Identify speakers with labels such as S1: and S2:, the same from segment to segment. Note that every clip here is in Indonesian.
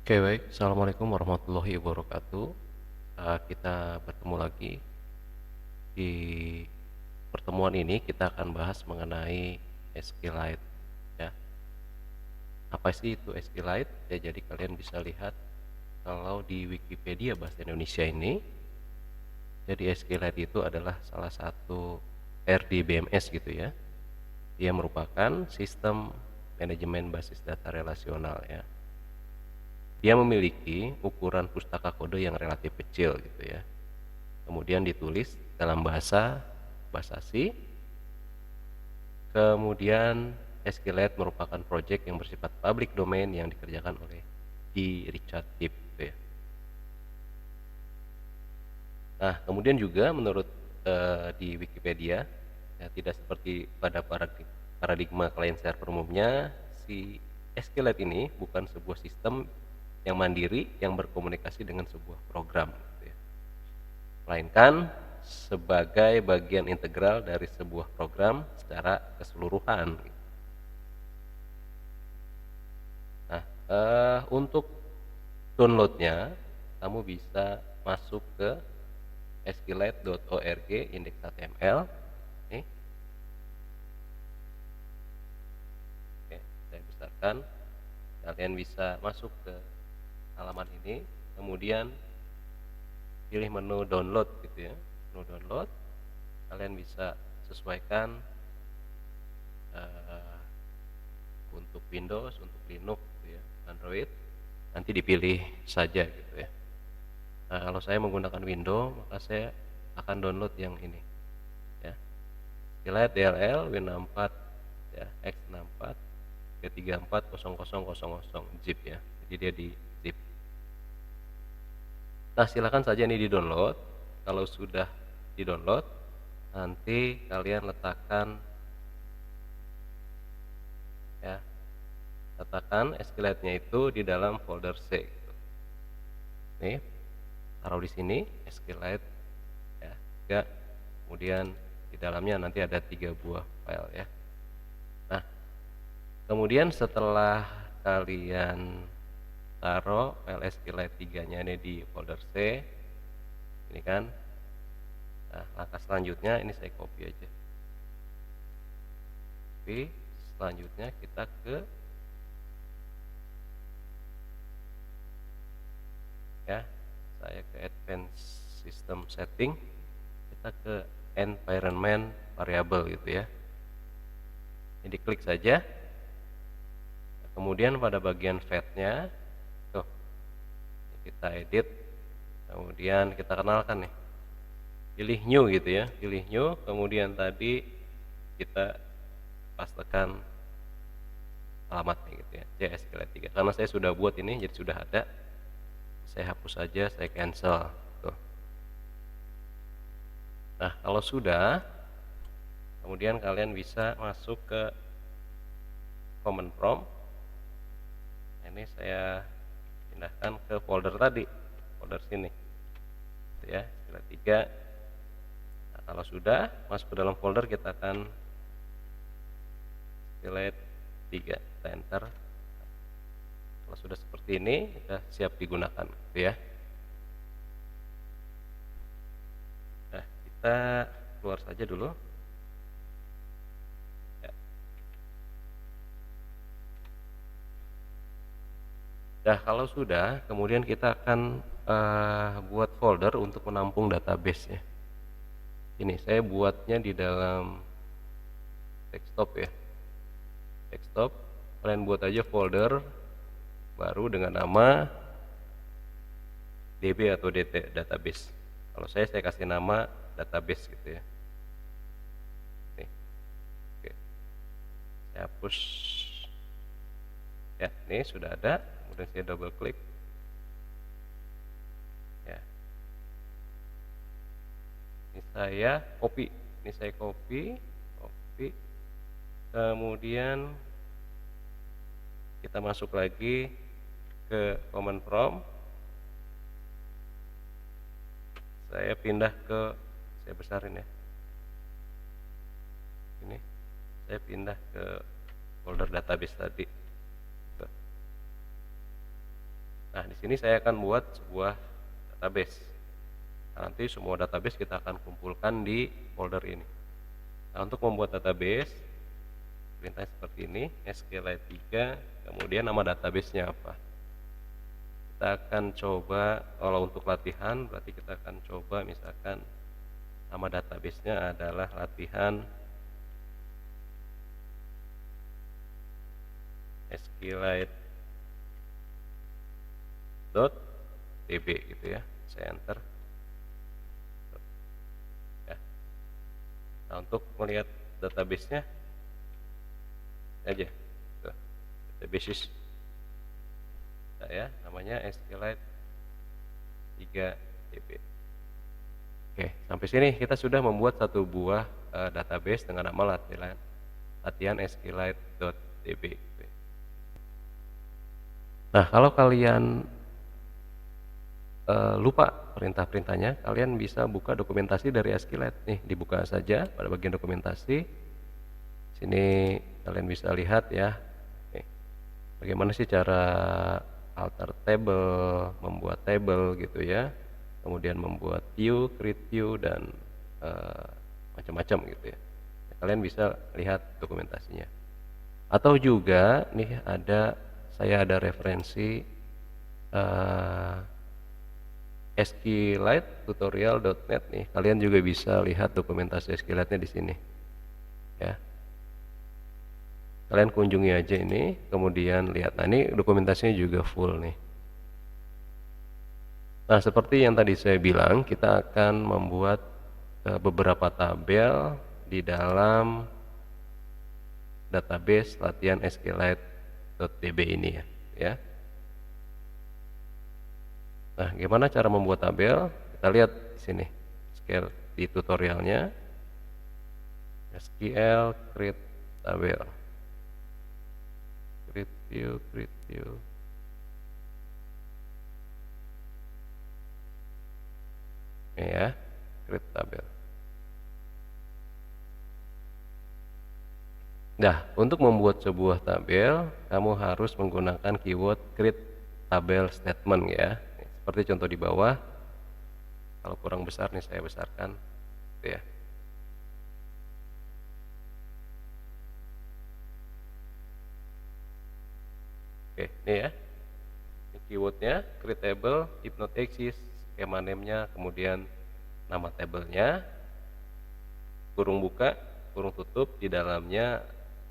S1: Oke, baik. Assalamualaikum warahmatullahi wabarakatuh. Kita bertemu lagi. Di pertemuan ini kita akan bahas mengenai SQLite ya. Apa sih itu SQLite? Ya, jadi kalian bisa lihat kalau di Wikipedia Bahasa Indonesia ini, jadi SQLite itu adalah salah satu RDBMS gitu ya. Dia merupakan sistem manajemen basis data relasional ya. Dia memiliki ukuran pustaka kode yang relatif kecil gitu ya. Kemudian ditulis dalam bahasa C. Kemudian SQLite merupakan proyek yang bersifat public domain yang dikerjakan oleh Richard Heep gitu ya. Nah, kemudian juga menurut di Wikipedia ya, tidak seperti pada paradigma client server umumnya, si SQLite ini bukan sebuah sistem yang mandiri yang berkomunikasi dengan sebuah program gitu ya, melainkan sebagai bagian integral dari sebuah program secara keseluruhan. Nah, untuk downloadnya kamu bisa masuk ke skillite.org index.html. Nih, oke, saya besarkan. Kalian bisa masuk ke halaman ini, kemudian pilih menu download gitu ya. Menu download, kalian bisa sesuaikan uh, untuk Windows, untuk Linux gitu ya, Android. Nanti dipilih saja gitu ya. Nah, kalau saya menggunakan Windows, maka saya akan download yang ini ya. Skillite DLL Win64 ya, X64 B340000 zip ya. Jadi dia di zip. Nah, silakan saja ini di-download. Kalau sudah di-download, nanti kalian letakkan ya, letakkan SQLite-nya itu di dalam folder C gitu. Nih, taruh di sini SQLite ya, 3. Kemudian di dalamnya nanti ada 3 buah file ya. Nah, kemudian setelah kalian taruh file SQLite 3-nya ini di folder C, ini kan. Nah, langkah selanjutnya ini saya copy aja. Copy, selanjutnya kita ke ya, saya ke advanced system setting, kita ke environment variable gitu ya. Ini diklik saja. Kemudian pada bagian fetch-nya tuh kita edit, kemudian kita kenalkan nih, pilih new gitu ya, pilih new. Kemudian tadi kita pastekan alamatnya gitu ya, JSQLite 3. Karena saya sudah buat ini, jadi sudah ada, saya hapus saja, saya cancel tuh. Nah, kalau sudah, kemudian kalian bisa masuk ke command prompt. Ini saya pindahkan ke folder tadi, folder sini gitu ya, SQLite 3. Nah, kalau sudah masuk ke dalam folder, kita akan SQLite 3, kita enter. Kalau sudah seperti ini, sudah siap digunakan gitu ya. Nah, kita keluar saja dulu ya. Nah, kalau sudah, kemudian kita akan buat folder untuk menampung database ya. Ini saya buatnya di dalam desktop ya, desktop. Kalian buat aja folder baru dengan nama DB atau DT, database. Kalau saya kasih nama database gitu ya. Nih, oke, saya hapus ya. Ini sudah ada, kemudian saya double klik ya. Ini saya copy, kemudian kita masuk lagi ke command prompt. Saya pindah ke, saya besarin ya, ini saya pindah ke folder database tadi. Nah, sini saya akan buat sebuah database. Nah, nanti semua database kita akan kumpulkan di folder ini. Nah, untuk membuat database, perintahnya seperti ini, SQLite 3, kemudian nama database-nya apa. Kita akan coba, kalau untuk latihan, berarti kita akan coba misalkan nama database-nya adalah latihan SQLite.db gitu ya. Saya enter. Ya. Nah, untuk melihat database-nya aja. Tuh, database saya namanya SQLite 3db. Oke, sampai sini kita sudah membuat satu buah database dengan nama latihan SQLite.db. Nah, kalau kalian lupa perintah-perintahnya, kalian bisa buka dokumentasi dari SQLite. Nih, dibuka saja pada bagian dokumentasi. Sini kalian bisa lihat ya, nih, bagaimana sih cara alter table, membuat table gitu ya, kemudian membuat view, create view, dan macam-macam gitu ya. Kalian bisa lihat dokumentasinya. Atau juga nih saya ada referensi SQLite tutorial.net nih. Kalian juga bisa lihat dokumentasi SQLite-nya di sini. Ya. Kalian kunjungi aja ini, kemudian lihat. Nah, ini dokumentasinya juga full nih. Nah, seperti yang tadi saya bilang, kita akan membuat beberapa tabel di dalam database latihan SQLite.db ini ya. Nah, gimana cara membuat tabel? Kita lihat di sini, di tutorialnya. SQL create tabel. Create view. Ini ya, create tabel. Nah, untuk membuat sebuah tabel, kamu harus menggunakan keyword create tabel statement ya. Seperti contoh di bawah. Kalau kurang besar nih saya besarkan, gitu ya. Oke, ini ya. Ini keywordnya create table, if not exist, schema name-nya, kemudian nama tabelnya, kurung buka, kurung tutup, di dalamnya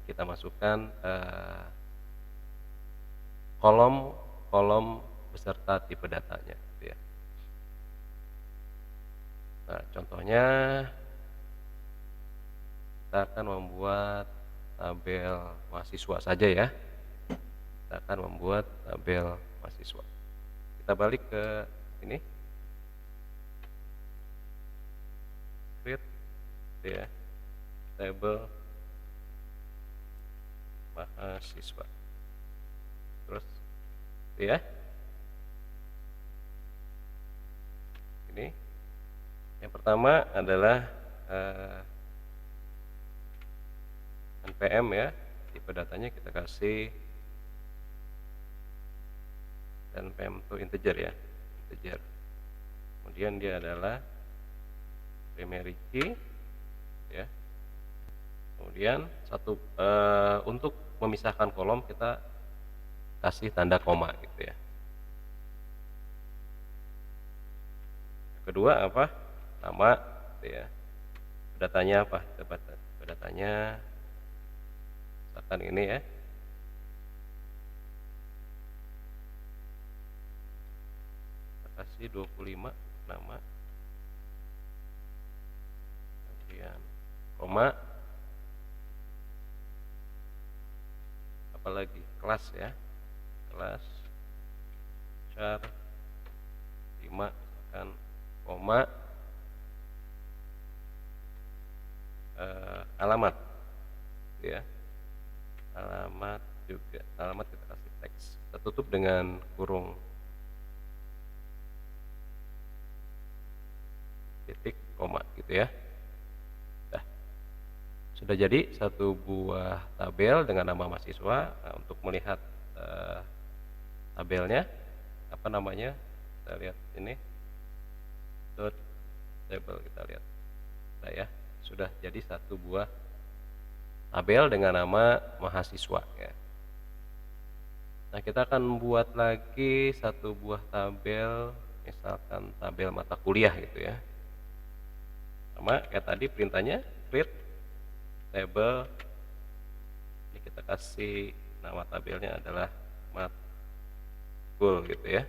S1: kita masukkan kolom beserta tipe datanya gitu ya. Nah, contohnya kita akan membuat tabel mahasiswa saja ya. Kita akan membuat tabel mahasiswa. Kita balik ke ini. Create ya. Tabel mahasiswa. Terus ya. Ini yang pertama adalah NPM ya. Tipe datanya kita kasih NPM itu integer ya. Integer. Kemudian dia adalah primary key ya. Kemudian untuk memisahkan kolom kita kasih tanda koma gitu ya. Kedua apa? Nama gitu ya. Datanya apa? Datanya misalkan ini ya. Kita kasih 25 nama. Kemudian koma. Apalagi kelas ya. Kelas char 5 misalkan koma alamat ya, alamat juga, alamat kita kasih teks, kita tutup dengan kurung titik koma gitu ya. Nah, sudah jadi satu buah tabel dengan nama mahasiswa. Nah, untuk melihat tabelnya apa namanya, kita lihat ini dot table, kita lihat. Nah ya, sudah jadi satu buah tabel dengan nama mahasiswa ya. Nah, kita akan buat lagi satu buah tabel, misalkan tabel mata kuliah gitu ya. Sama kayak tadi perintahnya create table. Ini kita kasih nama tabelnya adalah matkul gitu ya.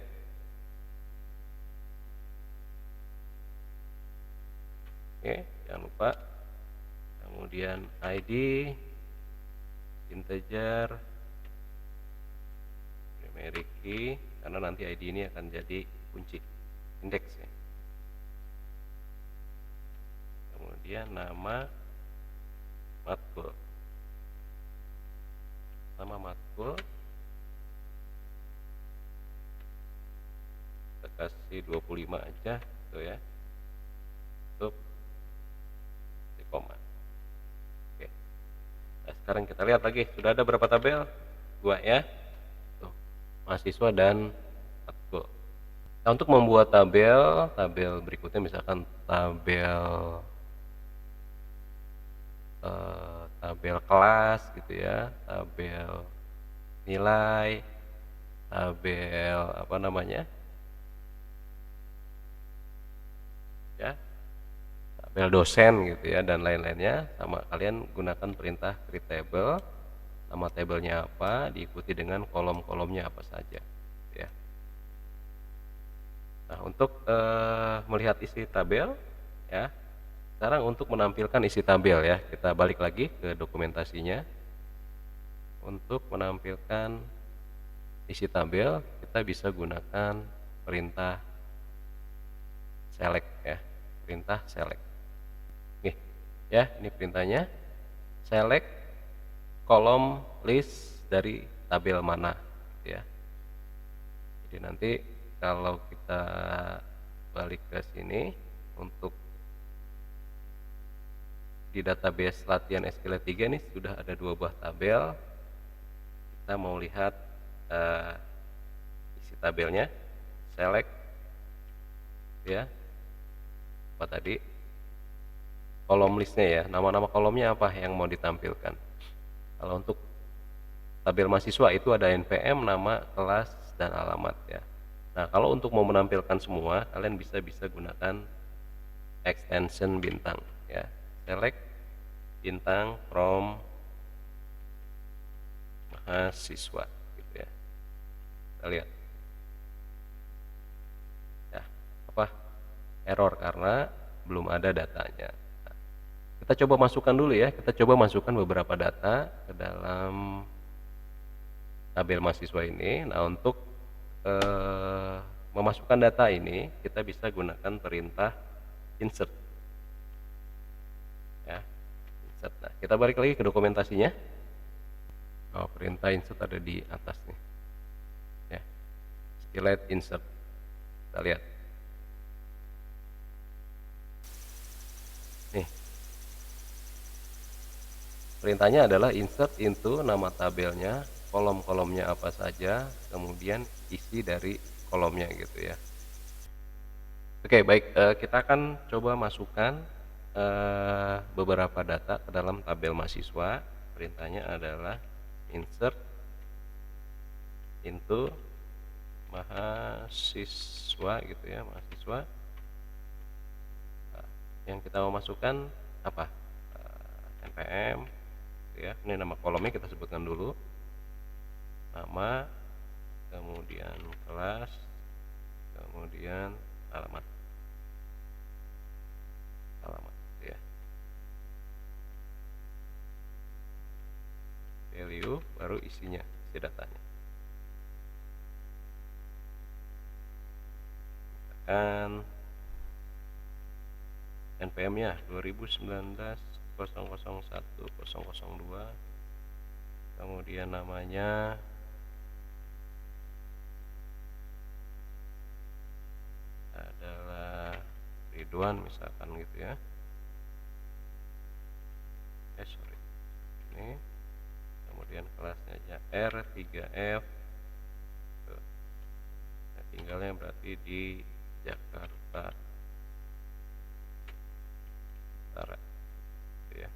S1: Oke, jangan lupa. Kemudian ID integer numeric key, karena nanti ID ini akan jadi kunci indeks ya. Kemudian nama matkul, kita kasih 25 aja tuh ya, tutup di koma. Oke, nah sekarang kita lihat lagi sudah ada berapa tabel, 2 ya, tuh mahasiswa dan matkul. Nah, untuk membuat tabel berikutnya misalkan tabel kelas gitu ya, tabel nilai, tabel apa namanya ya, tabel dosen gitu ya, dan lain-lainnya. Sama kalian gunakan perintah create table, nama tabelnya apa, diikuti dengan kolom-kolomnya apa saja ya. Nah, untuk melihat isi tabel ya, sekarang untuk menampilkan isi tabel ya, kita balik lagi ke dokumentasinya. Untuk menampilkan isi tabel, kita bisa gunakan perintah select ya, perintah select. Nih, ya, ini perintahnya. Select kolom list dari tabel mana gitu ya. Jadi nanti kalau kita balik ke sini untuk di database latihan SQL 3 nih sudah ada 2 buah tabel. Kita mau lihat isi tabelnya, select ya, apa tadi kolom listnya ya, nama-nama kolomnya apa yang mau ditampilkan. Kalau untuk tabel mahasiswa itu ada NPM, nama, kelas, dan alamat ya. Nah, kalau untuk mau menampilkan semua, kalian bisa gunakan extension bintang ya. Select bintang from mahasiswa gitu ya. Kita lihat ya, apa error karena belum ada datanya. Nah, kita coba masukkan dulu ya, kita coba masukkan beberapa data ke dalam tabel mahasiswa ini. Nah, untuk memasukkan data ini kita bisa gunakan perintah insert ya, insert. Nah, kita balik lagi ke dokumentasinya. Oh, perintah insert ada di atas nih ya, SQLite insert. Kita lihat nih, perintahnya adalah insert into nama tabelnya, kolom-kolomnya apa saja, kemudian isi dari kolomnya gitu ya. Oke, baik, kita akan coba masukkan beberapa data ke dalam tabel mahasiswa. Perintahnya adalah insert into mahasiswa gitu ya, mahasiswa. Nah, yang kita mau masukkan apa? NPM gitu ya. Ini nama kolomnya kita sebutkan dulu. Nama, kemudian kelas, kemudian alamat. Ya. Value baru isinya, isi datanya. Misalkan NPM-nya 2019-001-002, kemudian namanya adalah Ridwan misalkan gitu ya. Sorry, ini kemudian kelasnya aja R3F tinggalnya berarti di Jakarta Utara, gitu ya.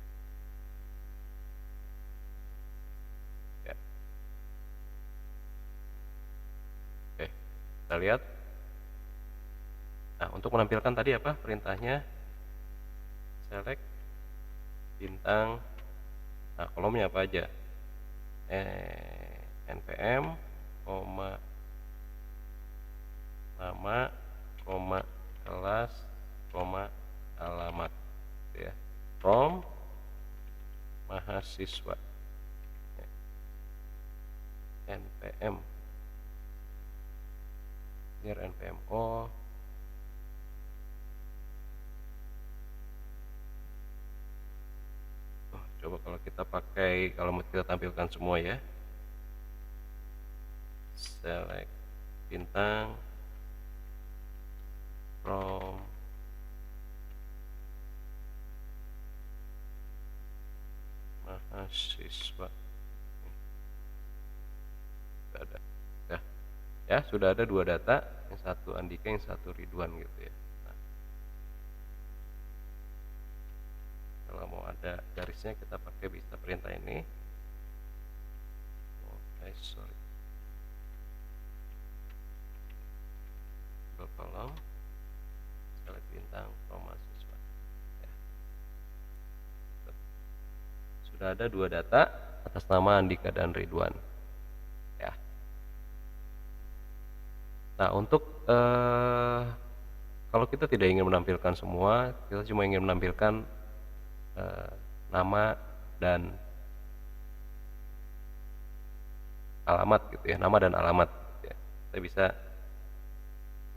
S1: Ya. Oke, kita lihat. Nah, untuk menampilkan tadi apa perintahnya? Select bintang. Nah, kolomnya apa aja? NPM, nama, kelas, alamat, gitu ya. From mahasiswa. NPM. Here NPM. Coba kalau kita pakai, kalau mau kita tampilkan semua ya. Select bintang from mahasiswa. Sudah ada. Ya, sudah ada 2 data, yang satu Andika, yang satu Ridwan gitu ya. Nah, kalau mau ada garisnya kita pakai bisa perintah ini. Sorry. Kolom select bintang from mahasiswa. Ya. Sudah ada 2 data atas nama Andika dan Ridwan. Ya. Nah, untuk kalau kita tidak ingin menampilkan semua, kita cuma ingin menampilkan nama dan alamat gitu ya, nama dan alamat gitu ya. Kita bisa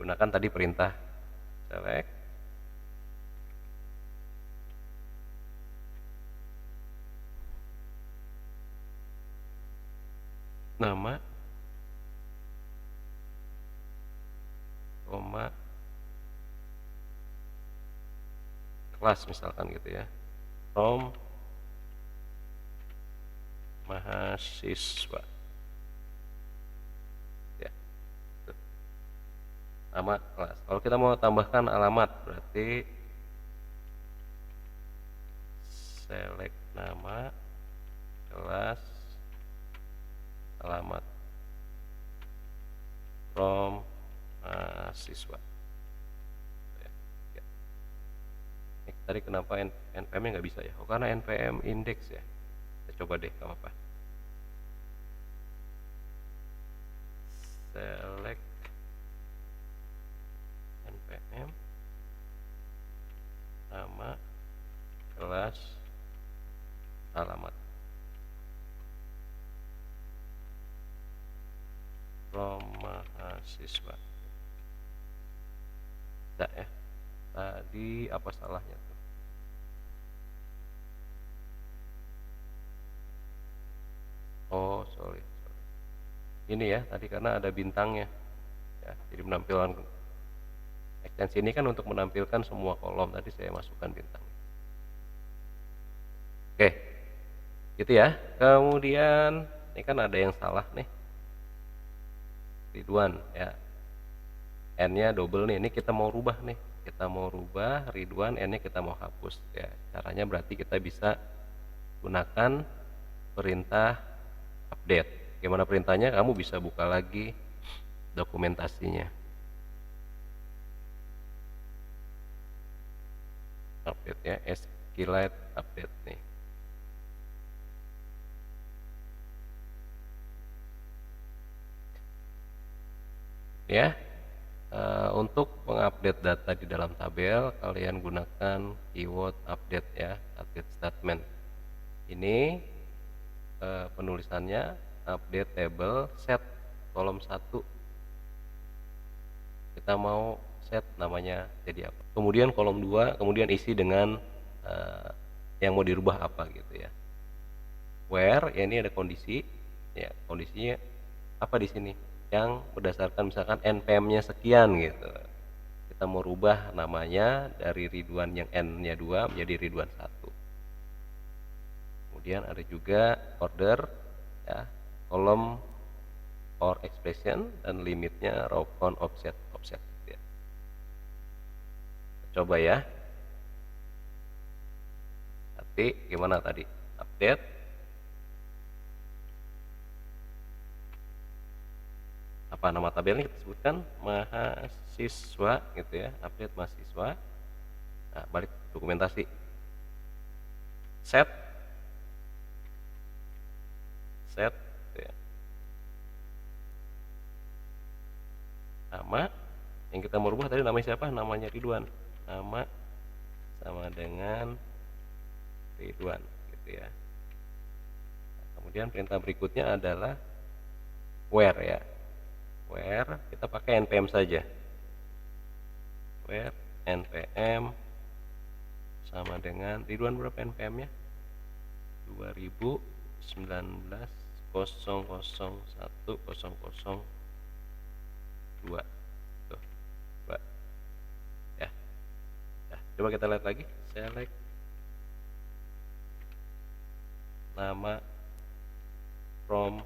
S1: gunakan tadi perintah select nama, kelas misalkan gitu ya, from mahasiswa ya. Tuh. Nama, kelas. Kalau kita mau tambahkan alamat berarti select nama, kelas, alamat, from mahasiswa. Tadi kenapa NPM-nya nggak bisa ya? Karena NPM index ya. Kita coba deh, nggak apa-apa. Select NPM, nama, kelas, alamat, from mahasiswa. Tidak ya. Tadi apa salahnya tuh? Sorry. Ini ya, tadi karena ada bintangnya ya, jadi menampilkan ekstensi ini kan untuk menampilkan semua kolom. Tadi saya masukkan bintang. Oke, gitu ya. Kemudian ini kan ada yang salah nih, Ridwan ya, N-nya double nih. Ini kita mau rubah nih, kita mau rubah Ridwan, N-nya kita mau hapus ya. Caranya berarti kita bisa gunakan perintah update. Gimana perintahnya? Kamu bisa buka lagi dokumentasinya. Update ya, SQLite update nih. Ya, untuk mengupdate data di dalam tabel, kalian gunakan keyword update ya, update statement. Ini penulisannya update table set kolom 1. Kita mau set namanya jadi apa. Kemudian kolom 2, kemudian isi dengan yang mau dirubah apa gitu ya. Where ya, ini ada kondisi ya, kondisinya apa di sini? Yang berdasarkan misalkan NPM-nya sekian gitu. Kita mau rubah namanya dari Ridwan yang N-nya 2 menjadi Ridwan 1. Kemudian ada juga order ya, kolom or expression, dan limitnya row count offset gitu ya. Coba ya. Nanti gimana tadi? Update. Apa nama tabelnya kita sebutkan? Mahasiswa gitu ya. Update mahasiswa. Nah, balik dokumentasi. Set gitu ya. Nama yang kita mau rubah tadi namanya siapa? Namanya Ridwan. Nama sama dengan Ridwan gitu ya. Nah, kemudian perintah berikutnya adalah where ya. Where kita pakai npm saja. Where npm sama dengan Ridwan, berapa npm-nya? 2019 001 002. Tuh, coba ya. Nah, coba kita lihat lagi. Select nama from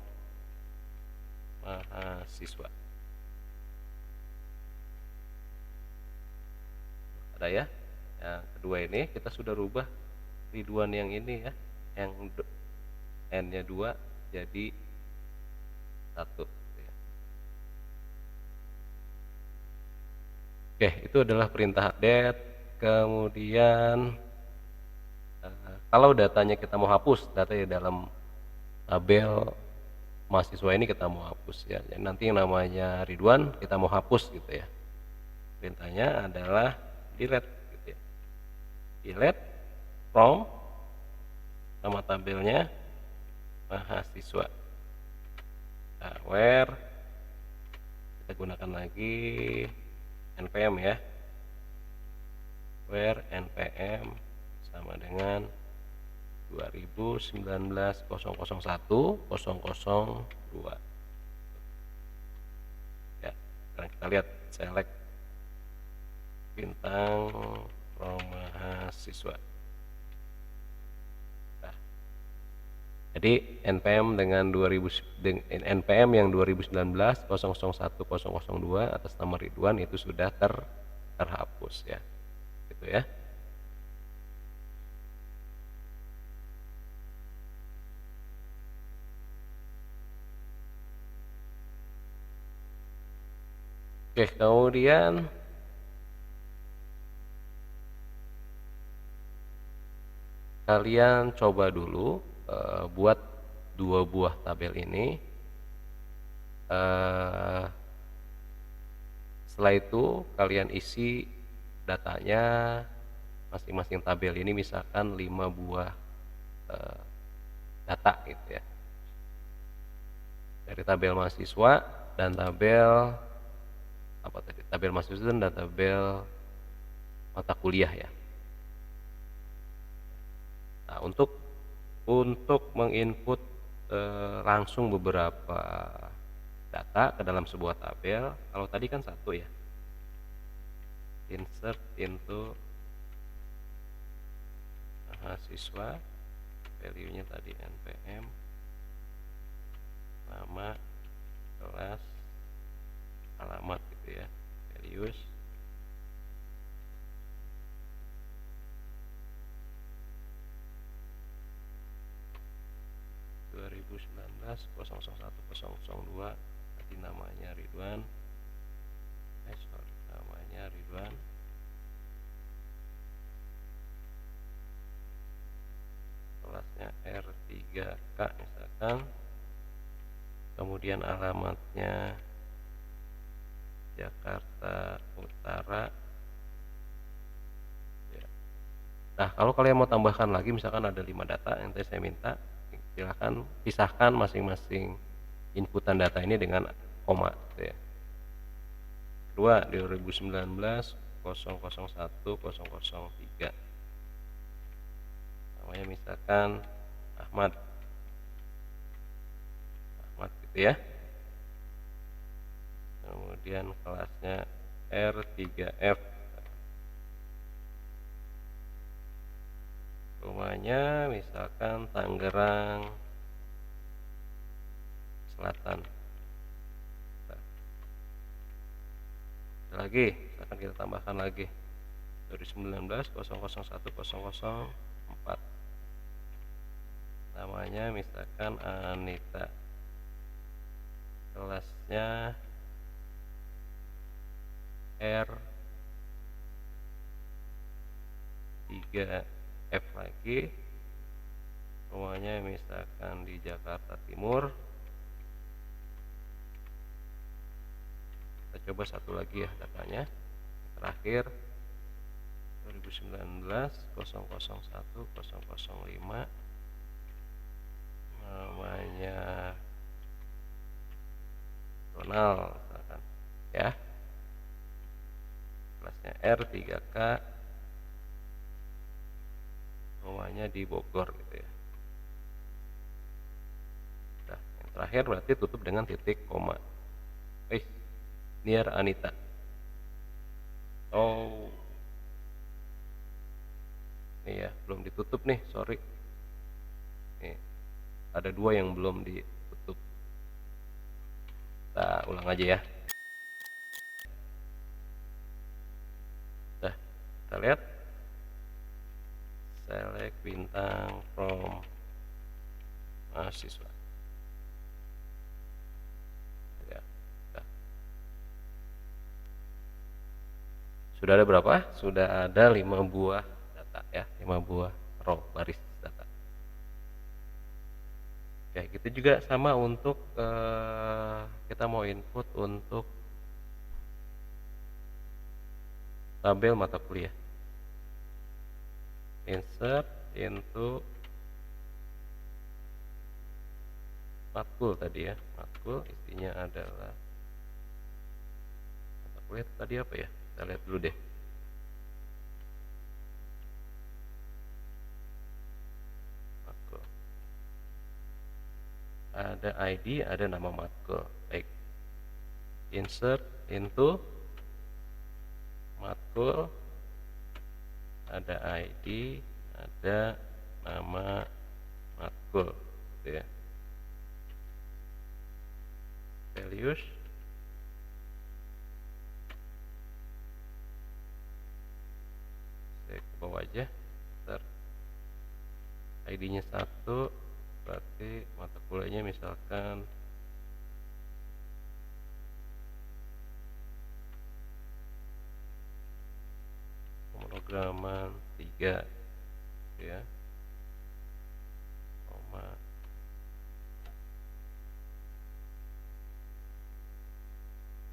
S1: mahasiswa. Ada ya. Yang kedua ini kita sudah rubah Ridwan yang ini ya, yang n-nya 2 jadi 1 ya. Oke, itu adalah perintah update. Kemudian kalau datanya kita mau hapus, data di dalam tabel mahasiswa ini kita mau hapus ya. Jadi nanti yang namanya Ridwan kita mau hapus gitu ya. Perintahnya adalah delete gitu ya. Delete from nama tabelnya mahasiswa. Nah, where kita gunakan lagi npm ya. Where npm sama dengan 2019 001 002 ya. Sekarang kita lihat, select bintang from mahasiswa. Nah, jadi npm dengan npm yang 2019 001 002 atas nama Ridwan itu sudah terhapus ya. Gitu ya. Oke, kemudian kalian coba dulu buat 2 buah tabel ini. Setelah itu kalian isi datanya masing-masing tabel ini, misalkan 5 buah data gitu ya. Dari tabel mahasiswa dan tabel apa tadi? Tabel mahasiswa dan tabel mata kuliah ya. Nah, untuk menginput langsung beberapa data ke dalam sebuah tabel, kalau tadi kan satu ya, insert into mahasiswa, value-nya tadi npm, nama, kelas, alamat gitu ya, values, tadi namanya Ridwan, kelasnya R3K misalkan, kemudian alamatnya Jakarta Utara ya. Nah, kalau kalian mau tambahkan lagi, misalkan ada 5 data yang tadi saya minta, silahkan pisahkan masing-masing inputan data ini dengan koma gitu ya. Kedua, 2019 001 003, namanya misalkan Ahmad gitu ya. Kemudian kelasnya R3F, rumahnya misalkan Tangerang Selatan lagi, akan kita tambahkan lagi 2019 001 004, namanya misalkan Anita, kelasnya R3F lagi, rumahnya misalkan di Jakarta Timur. Kita coba satu lagi ya datanya, terakhir 2019 001 005, namanya Donald misalkan ya, kelasnya R3K, rumahnya di Bogor gitu ya. Nah, yang terakhir berarti tutup dengan titik koma. Near Anita. Oh, ini ya belum ditutup nih, sorry. Nih, ada 2 yang belum ditutup. Kita ulang aja ya. Nah, kita lihat select bintang from mahasiswa ya. Nah, sudah ada berapa? Sudah ada 5 buah data ya, 5 buah row baris data. Oke, gitu juga sama untuk kita mau input untuk tabel mata kuliah. Insert into matkul tadi ya, matkul isinya adalah mata kuliah tadi apa ya, kita lihat dulu deh. Matkul ada ID, ada nama matkul. Baik, insert into matkul, ada ID, ada nama matkul gitu ya. Values, saya ke bawah aja, ntar ID-nya 1, berarti mata kuliahnya misalkan pemrograman 3 ya,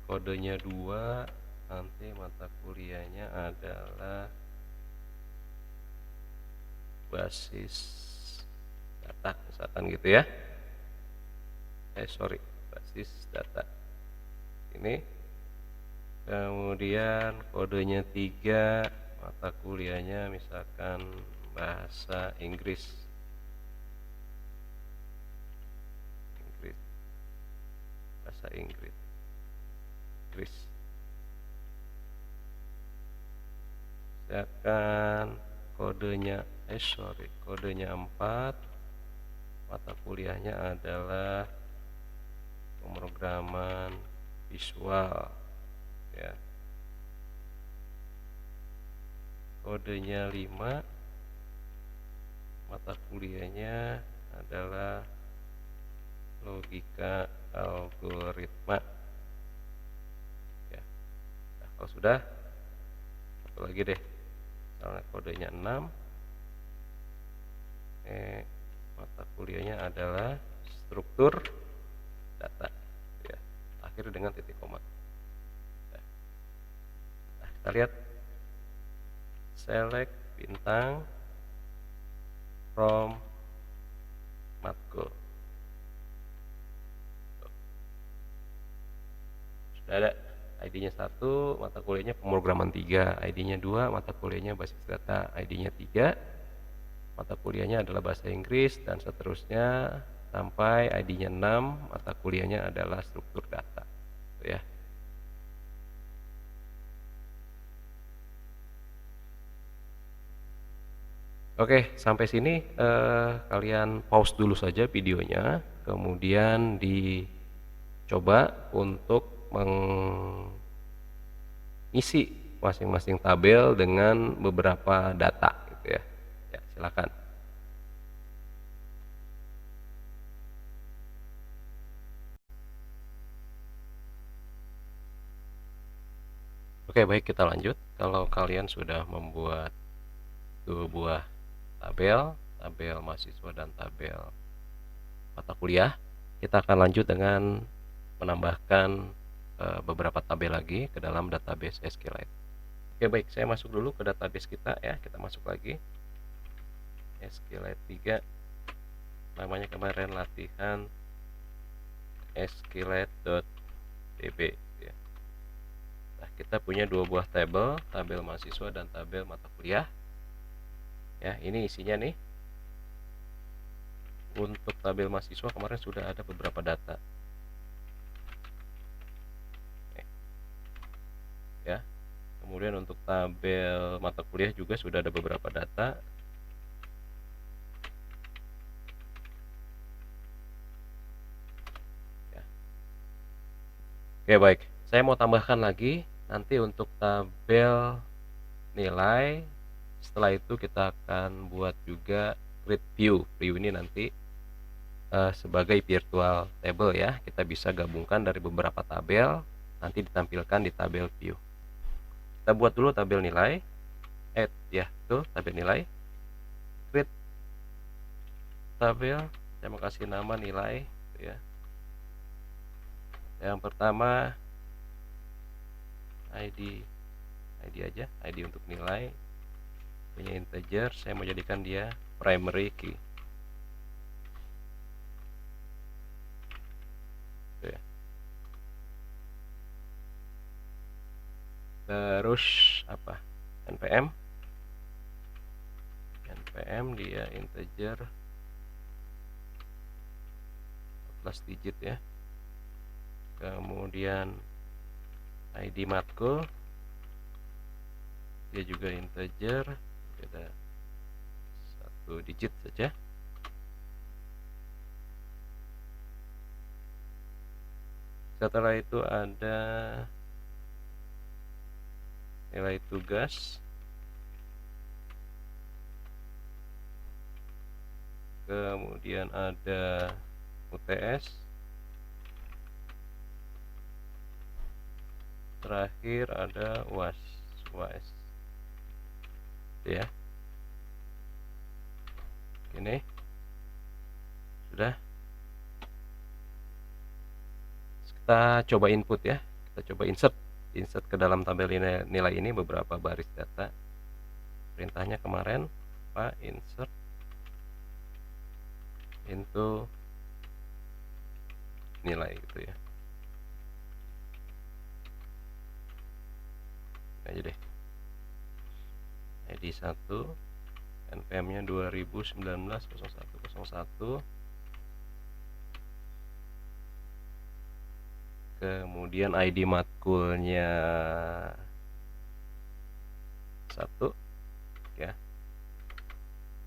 S1: kodenya 2, nanti mata kuliahnya adalah basis data misalkan gitu ya. Basis data ini. Kemudian kodenya 3, mata kuliahnya misalkan bahasa Inggris. Bahasa Inggris. Misalkan kodenya 4, mata kuliahnya adalah pemrograman visual ya. Kodenya 5, mata kuliahnya adalah logika algoritma ya. Nah, kalau sudah, satu lagi deh, misalnya kodenya 6, mata kuliahnya adalah struktur data ya, akhir dengan titik koma. Nah, kita lihat select bintang from matkul. Sudah ada ID-nya 1, mata kuliahnya pemrograman 3, ID-nya 2, mata kuliahnya basis data, ID-nya 3, mata kuliahnya adalah bahasa Inggris, dan seterusnya sampai ID-nya 6, mata kuliahnya adalah struktur data ya. Oke, sampai sini kalian pause dulu saja videonya, kemudian dicoba untuk isi masing-masing tabel dengan beberapa data gitu ya. Ya, silakan. Oke, baik, kita lanjut. Kalau kalian sudah membuat 2 buah tabel, tabel mahasiswa dan tabel mata kuliah, kita akan lanjut dengan menambahkan beberapa tabel lagi ke dalam database SQLite. Oke, baik, saya masuk dulu ke database kita ya. Kita masuk lagi SQLite 3, namanya kemarin latihan SQLite.db ya. Nah, kita punya 2 buah tabel, tabel mahasiswa dan tabel mata kuliah. Ya, ini isinya nih. Untuk tabel mahasiswa kemarin sudah ada beberapa data. Ya. Kemudian untuk tabel mata kuliah juga sudah ada beberapa data. Ya. Oke, baik. Saya mau tambahkan lagi nanti untuk tabel nilai. Setelah itu kita akan buat juga grid view. View ini nanti sebagai virtual table ya. Kita bisa gabungkan dari beberapa tabel, nanti ditampilkan di tabel view. Kita buat dulu tabel nilai. Add ya, tuh tabel nilai. Create tabel, saya mau kasih nama nilai ya. Yang pertama ID aja, ID untuk nilai punya integer, saya mau jadikan dia primary key. Tuh ya. Terus apa? npm dia integer 14 digit ya. Kemudian ID matkul dia juga integer, beda 1 digit saja. Setelah itu ada nilai tugas, kemudian ada UTS, terakhir ada UAS ya. Ini sudah. Kita coba input ya, kita coba insert ke dalam tabel nilai ini beberapa baris data. Perintahnya kemarin apa? Insert into nilai gitu ya. Ini aja deh. ID 1, npm-nya 2019-0101. Kemudian ID matkulnya 1 ya.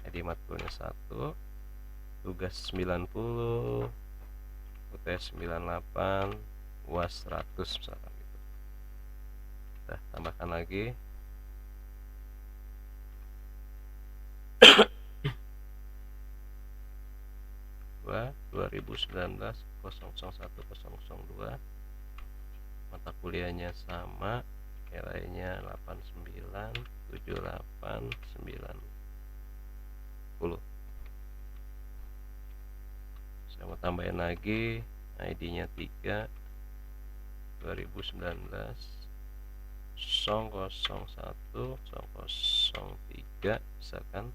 S1: ID matkulnya 1, tugas 90, UTS 98, UAS 100 misalkan gitu. Kita tambahkan lagi. Dua 2019-01-002, mata kuliahnya sama, nilainya 89, 78, 90. Saya mau tambahin lagi ID-nya 3, 2019 001 003 misalkan,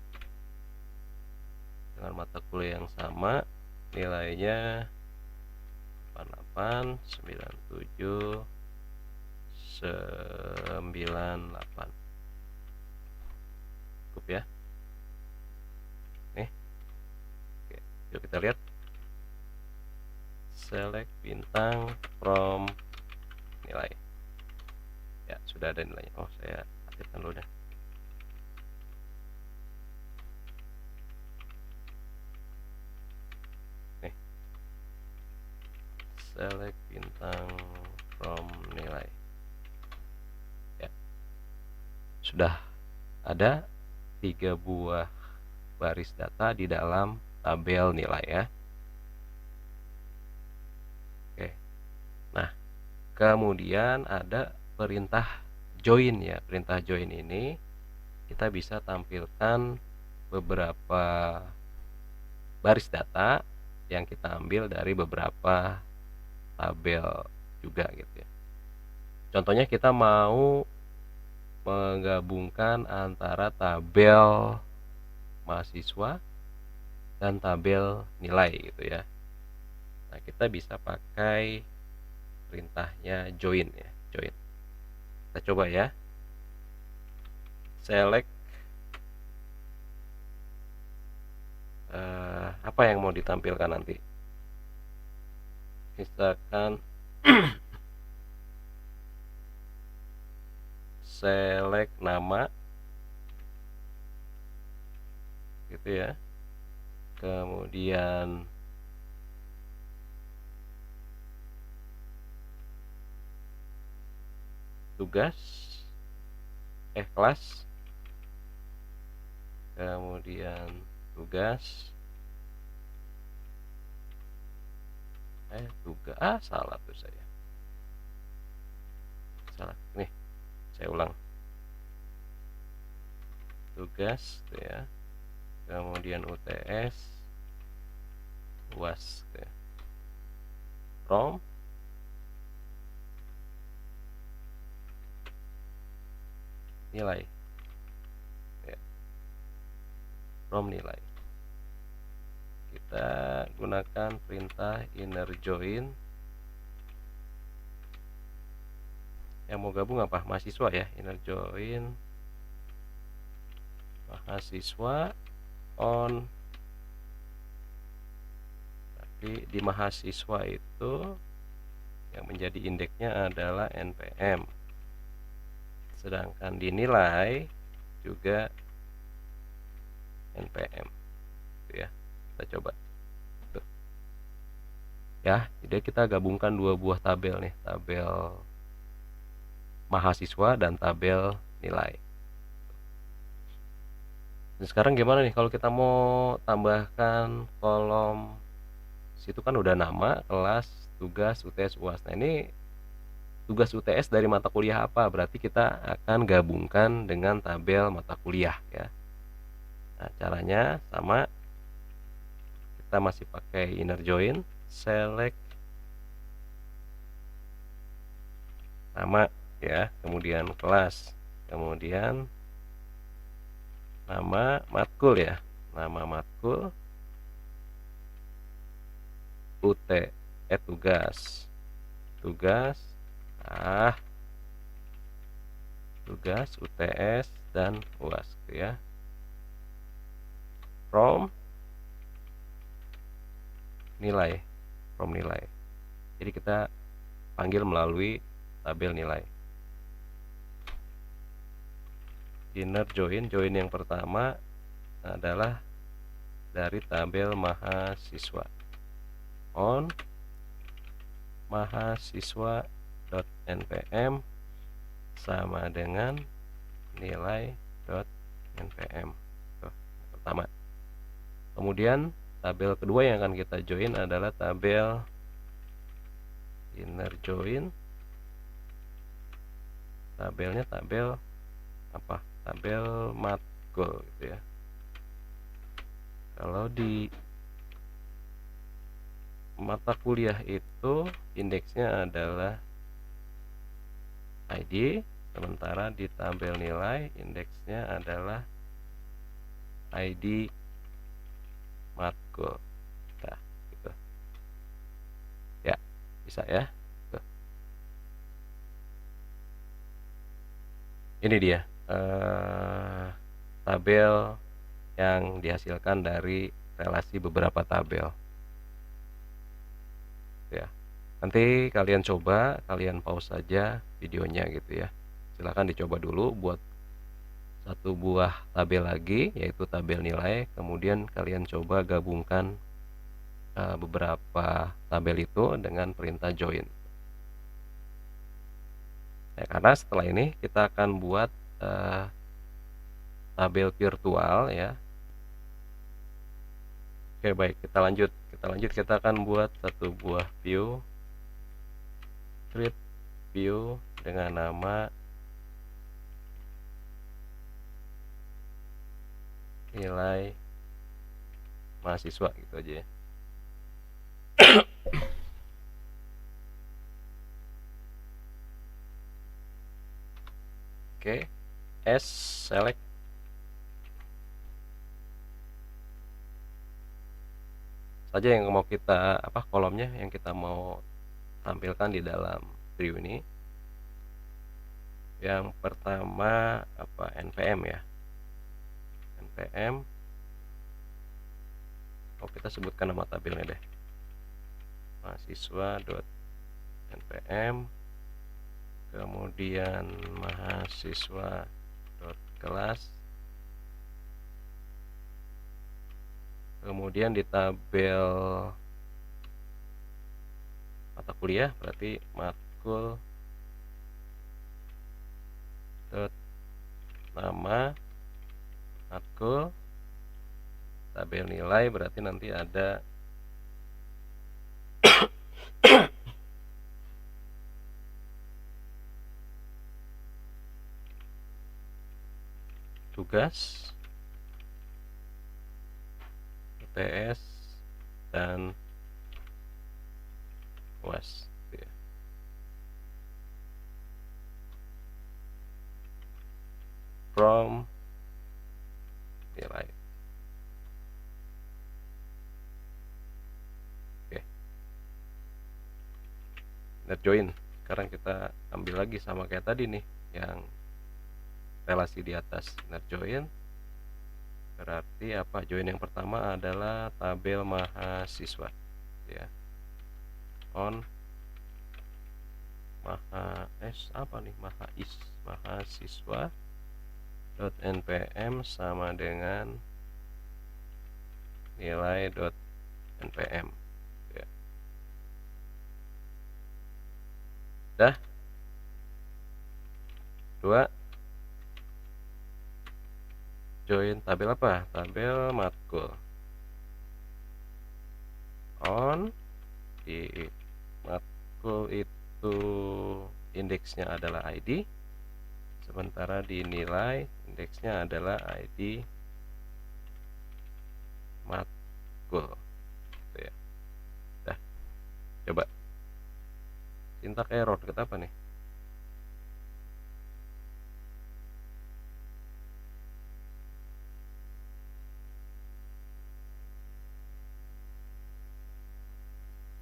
S1: dengan mata kuliah yang sama, nilainya 88, 97, 98. Cukup ya. Nih. Oke, yuk kita lihat. Select bintang from nilai. Ya, sudah ada nilainya. Oh, saya aktifkan dulu dah. Nih. Select bintang from nilai. Ya. sudah ada 3 buah baris data di dalam tabel nilai ya. Oke. Nah, kemudian ada perintah join ya. Perintah join ini kita bisa tampilkan beberapa baris data yang kita ambil dari beberapa tabel juga gitu ya. Contohnya kita mau menggabungkan antara tabel mahasiswa dan tabel nilai gitu ya. Nah, kita bisa pakai perintahnya join ya, join. Kita coba ya. Select apa yang mau ditampilkan nanti. Misalkan select nama gitu ya. Kemudian tugas kelas, kemudian tugas salah tuh saya, salah nih, saya ulang. Tugas tuh ya, kemudian UTS UAS tuh ya. From nilai ya. From nilai kita gunakan perintah inner join. Yang mau gabung apa? Mahasiswa ya. Inner join mahasiswa on, tapi di mahasiswa itu yang menjadi indeksnya adalah NPM, sedangkan di nilai juga NPM gitu ya. Kita coba tuh ya. Jadi kita gabungkan dua buah tabel nih, tabel mahasiswa dan tabel nilai. Dan sekarang gimana nih kalau kita mau tambahkan kolom, situ kan udah nama, kelas, tugas, UTS, UAS. Nah, ini tugas UTS dari mata kuliah apa? Berarti kita akan gabungkan dengan tabel mata kuliah ya. Nah, caranya sama, kita masih pakai inner join, select nama ya, kemudian kelas, kemudian nama matkul ya, nama matkul, tugas, tugas UTS dan UAS gitu ya. From nilai, jadi kita panggil melalui tabel nilai. Inner join yang pertama adalah dari tabel mahasiswa, on mahasiswa.npm sama dengan nilai.npm. Tuh, pertama. Kemudian tabel kedua yang akan kita join adalah tabel inner join. Tabelnya tabel apa? Tabel matkul gitu ya. Kalau di mata kuliah itu indeksnya adalah ID, sementara di tabel nilai indeksnya adalah ID matkul. Nah, gitu. Ya, bisa ya. Tuh. Ini dia tabel yang dihasilkan dari relasi beberapa tabel ya. Nanti kalian coba, kalian pause saja videonya gitu ya. Silahkan dicoba dulu buat satu buah tabel lagi, yaitu tabel nilai. Kemudian kalian coba gabungkan beberapa tabel itu dengan perintah join. Ya, karena setelah ini kita akan buat tabel virtual ya. Oke, baik, kita lanjut. Kita akan buat satu buah view, create view dengan nama nilai mahasiswa gitu aja ya. Oke, S select saja yang mau kita kolomnya yang kita mau tampilkan di dalam view ini. Yang pertama npm ya. npm kita sebutkan nama tabelnya deh, mahasiswa.npm, kemudian mahasiswa.kelas, kemudian di tabel mata kuliah berarti matkul nama matkul, tabel nilai berarti nanti ada tugas, UTS, dan UAS gitu ya. From nilai. Oke. Inner join. Sekarang kita ambil lagi sama kayak tadi nih, yang relasi di atas. Inner join berarti apa? Join yang pertama adalah tabel mahasiswa ya. On mahasiswa .npm sama dengan nilai.npm ya. Dah. Dua, join tabel apa? Tabel matkul. On di matkul itu indeksnya adalah ID, sementara di nilai indeksnya adalah ID matkul gitu ya. Dah, coba syntax error deket apa nih?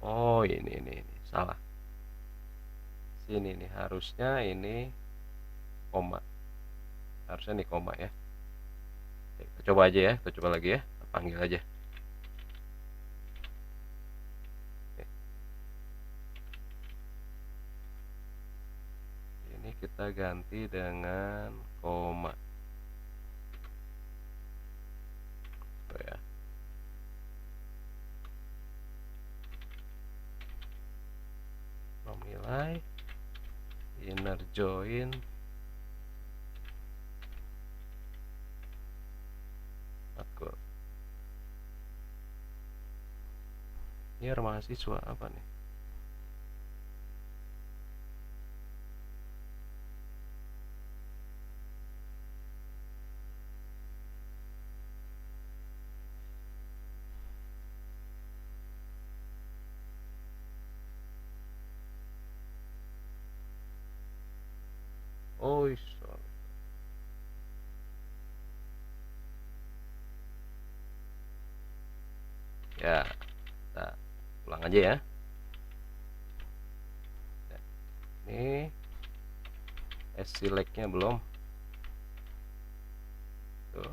S1: Oh, ini salah. Sini nih, harusnya ini koma. Harusnya nih koma ya. Kita coba aja ya, kita coba lagi ya. Kita panggil aja. Ini kita ganti dengan koma. Tuh ya. Nilai inner join matkul. Ini mahasiswa apa nih? Oh, sorry. Ya, kita ulang aja ya. Ini select-nya belum. Tuh.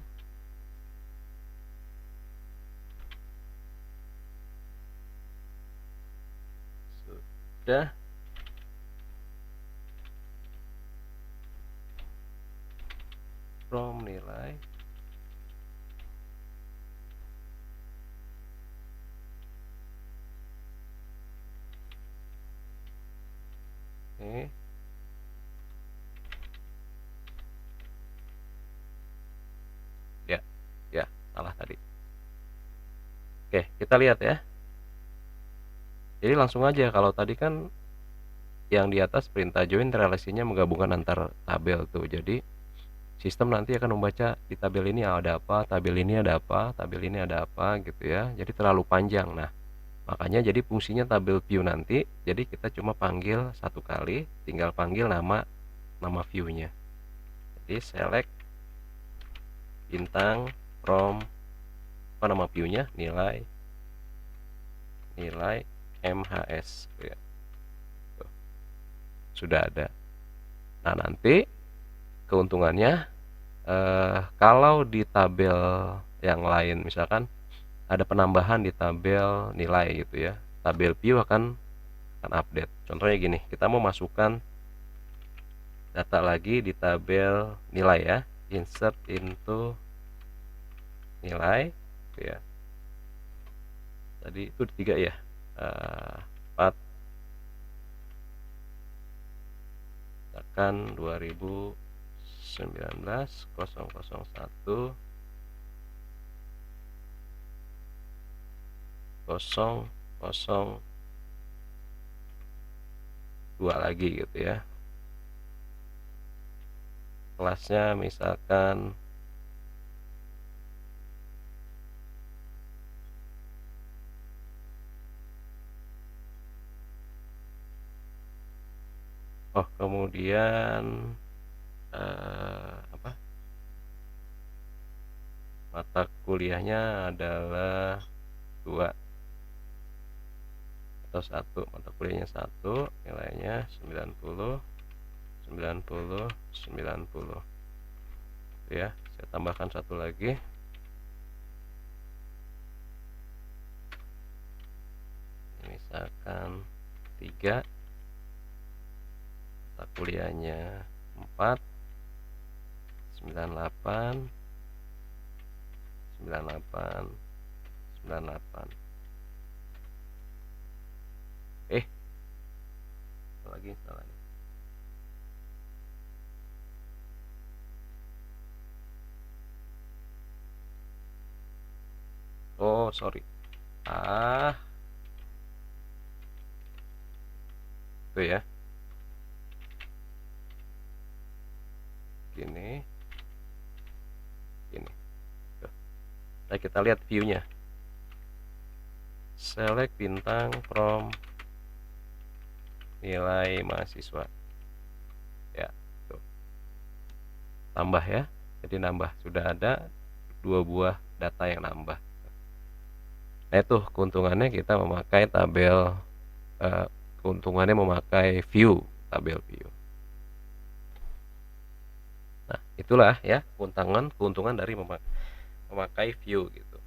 S1: Sudah. From nilai ini Oke, kita lihat ya. Jadi langsung aja, kalau tadi kan yang di atas perintah join relasinya menggabungkan antar tabel tuh. Jadi sistem nanti akan membaca di tabel ini ada apa, tabel ini ada apa, tabel ini ada apa gitu ya. Jadi terlalu panjang. Nah, makanya jadi fungsinya tabel view nanti, jadi kita cuma panggil satu kali, tinggal panggil nama view-nya. Jadi select bintang from apa nama view-nya, nilai MHS ya. Tuh, sudah ada. Nah, nanti keuntungannya kalau di tabel yang lain misalkan ada penambahan di tabel nilai gitu ya, tabel view akan update. Contohnya gini, kita mau masukkan data lagi di tabel nilai ya, insert into nilai gitu ya. Tadi itu 3 ya, 4 tekan 2019 001 002 lagi gitu ya. Kelasnya misalkan kemudian apa, mata kuliahnya adalah 2 atau 1, mata kuliahnya 1, nilainya 90 90 90 ya. Saya tambahkan satu lagi, misalkan 3, mata kuliahnya 4 98 98 98. Lagi salah nih. Oh sorry, itu ya, gini. Tuh. Nah, kita lihat view-nya, select bintang from nilai mahasiswa ya, tuh. Tambah ya, jadi nambah, sudah ada 2 buah data yang nambah. Nah, itu keuntungannya kita memakai tabel, keuntungannya memakai view, tabel view. Nah, itulah ya keuntungan dari memakai view gitu.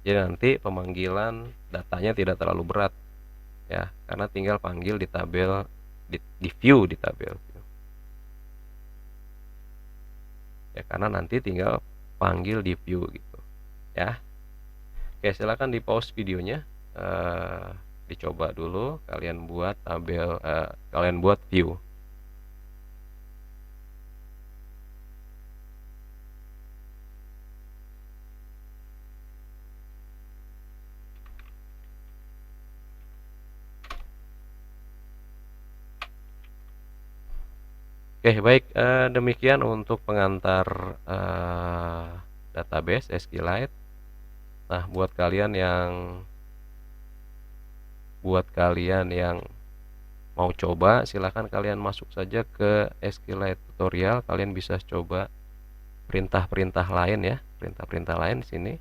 S1: Jadi nanti pemanggilan datanya tidak terlalu berat ya, karena tinggal panggil di tabel, di view, di tabel ya, karena nanti tinggal panggil di view gitu ya. Oke, silakan di pause videonya, dicoba dulu kalian buat tabel, kalian buat view. Oke, baik, demikian untuk pengantar database SQLite. Nah, buat kalian yang mau coba, silahkan kalian masuk saja ke SQLite tutorial. Kalian bisa coba perintah-perintah lain ya, perintah-perintah lain di sini.